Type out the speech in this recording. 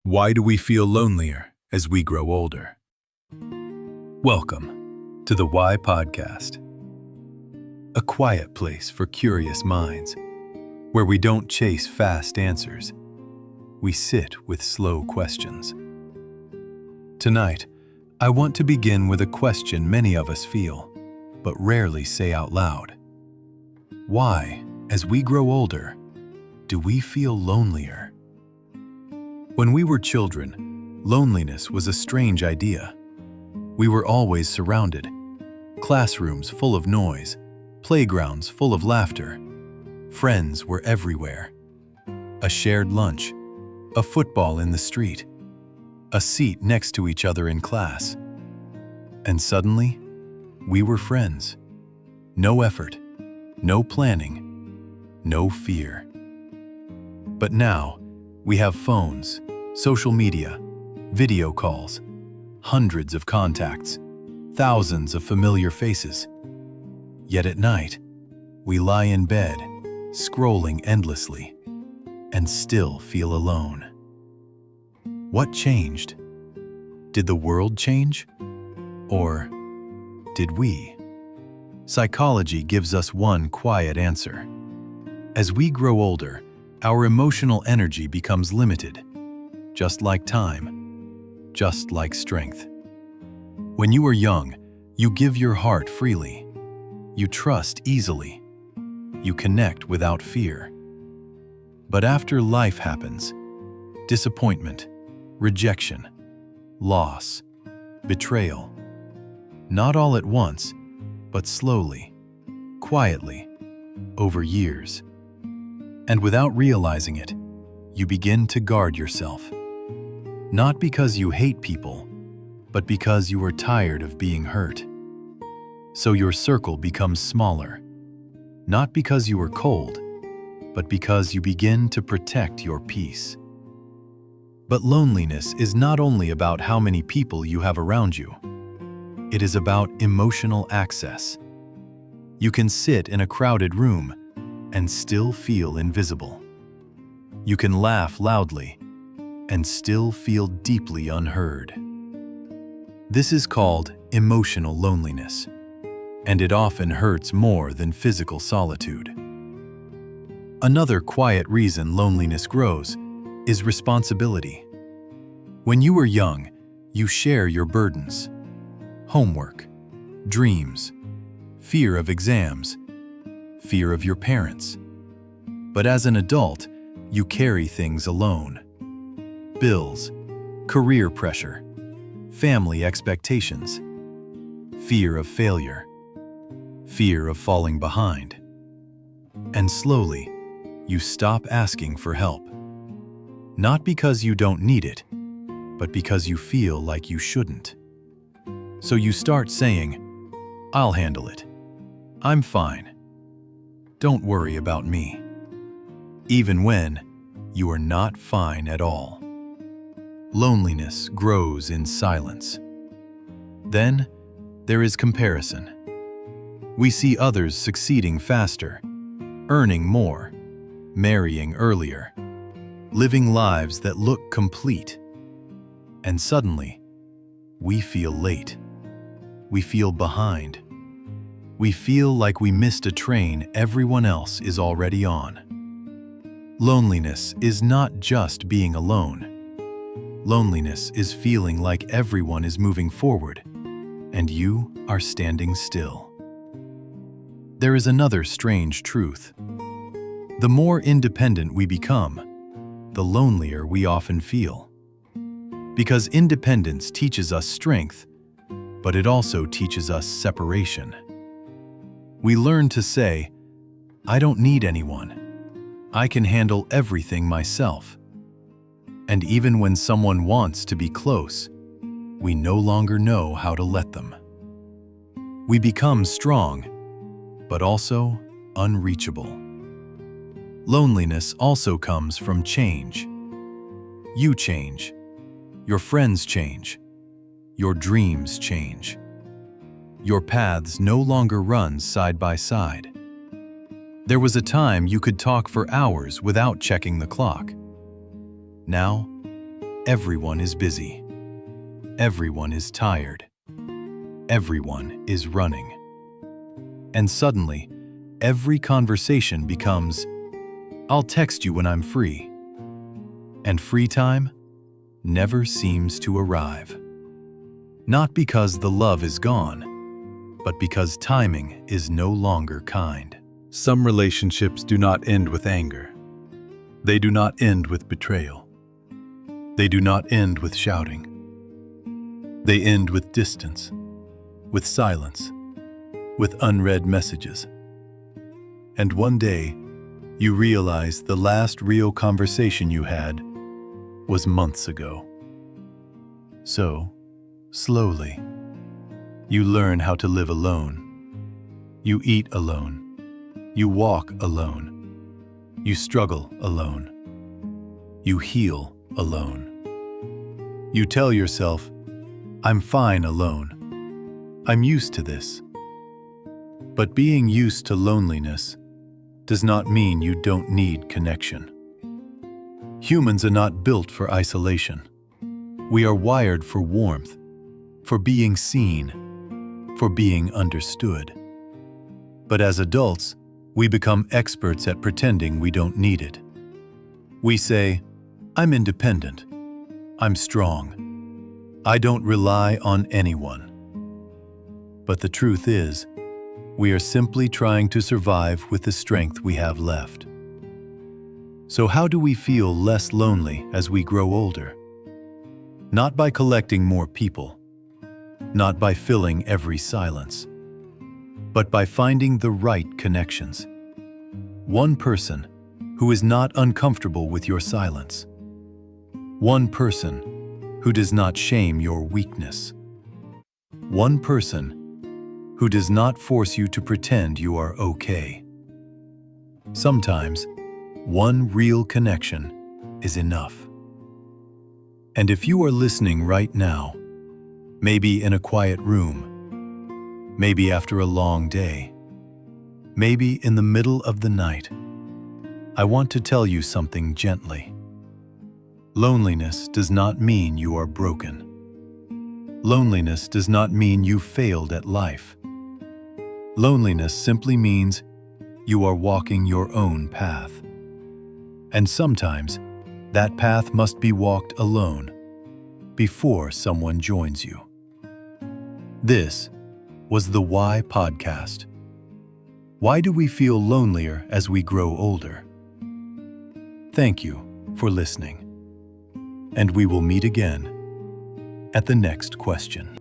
Why do we feel lonelier as we grow older? Welcome to the Why Podcast, a quiet place for curious minds, where we don't chase fast answers. We sit with slow questions. Tonight, I want to begin with a question many of us feel, but rarely say out loud. Why, as we grow older, do we feel lonelier? When we were children, loneliness was a strange idea. We were always surrounded. Classrooms full of noise, playgrounds full of laughter. Friends were everywhere. A shared lunch, a football in the street, a seat next to each other in class. And suddenly, we were friends. No effort, no planning, no fear. But now, we have phones, social media, video calls, hundreds of contacts, thousands of familiar faces. Yet at night, we lie in bed, scrolling endlessly, and still feel alone. What changed? Did the world change? Or did we? Psychology gives us one quiet answer. As we grow older, our emotional energy becomes limited, just like time, just like strength. When you are young, you give your heart freely. You trust easily. You connect without fear. But after life happens, disappointment, rejection, loss, betrayal, not all at once, but slowly, quietly, over years. And without realizing it, you begin to guard yourself. Not because you hate people, but because you are tired of being hurt. So your circle becomes smaller, not because you are cold, but because you begin to protect your peace. But loneliness is not only about how many people you have around you. It is about emotional access. You can sit in a crowded room and still feel invisible. You can laugh loudly and still feel deeply unheard. This is called emotional loneliness, and it often hurts more than physical solitude. Another quiet reason loneliness grows is responsibility. When you are young, you share your burdens, homework, dreams, fear of exams, fear of your parents. But as an adult, you carry things alone. Bills, career pressure, family expectations, fear of failure, fear of falling behind. And slowly, you stop asking for help. Not because you don't need it, but because you feel like you shouldn't. So you start saying, "I'll handle it. I'm fine. Don't worry about me," even when you are not fine at all. Loneliness grows in silence. Then there is comparison. We see others succeeding faster, earning more, marrying earlier, living lives that look complete. And suddenly, we feel late. We feel behind. We feel like we missed a train everyone else is already on. Loneliness is not just being alone. Loneliness is feeling like everyone is moving forward, and you are standing still. There is another strange truth. The more independent we become, the lonelier we often feel. Because independence teaches us strength, but it also teaches us separation. We learn to say, "I don't need anyone. I can handle everything myself." And even when someone wants to be close, we no longer know how to let them. We become strong, but also unreachable. Loneliness also comes from change. You change. Your friends change. Your dreams change. Your paths no longer run side by side. There was a time you could talk for hours without checking the clock. Now, Everyone is busy. Everyone is tired. Everyone is running. And suddenly, every conversation becomes, "I'll text you when I'm free." And free time never seems to arrive. Not because the love is gone, but because timing is no longer kind. Some relationships do not end with anger. They do not end with betrayal. They do not end with shouting. They end with distance, with silence, with unread messages. And one day, you realize the last real conversation you had was months ago. So, slowly, you learn how to live alone. You eat alone. You walk alone. You struggle alone. You heal alone. You tell yourself, "I'm fine alone. I'm used to this." But being used to loneliness does not mean you don't need connection. Humans are not built for isolation. We are wired for warmth, for being seen, for being understood. But as adults, we become experts at pretending we don't need it. We say, "I'm independent. I'm strong. I don't rely on anyone." But the truth is, we are simply trying to survive with the strength we have left. So how do we feel less lonely as we grow older? Not by collecting more people, not by filling every silence, but by finding the right connections. One person who is not uncomfortable with your silence. One person who does not shame your weakness. One person who does not force you to pretend you are okay. Sometimes, one real connection is enough. And if you are listening right now, maybe in a quiet room, maybe after a long day, maybe in the middle of the night, I want to tell you something gently. Loneliness does not mean you are broken. Loneliness does not mean you failed at life. Loneliness simply means you are walking your own path. And sometimes, that path must be walked alone before someone joins you. This was the Why Podcast. Why do we feel lonelier as we grow older? Thank you for listening. And we will meet again at the next question.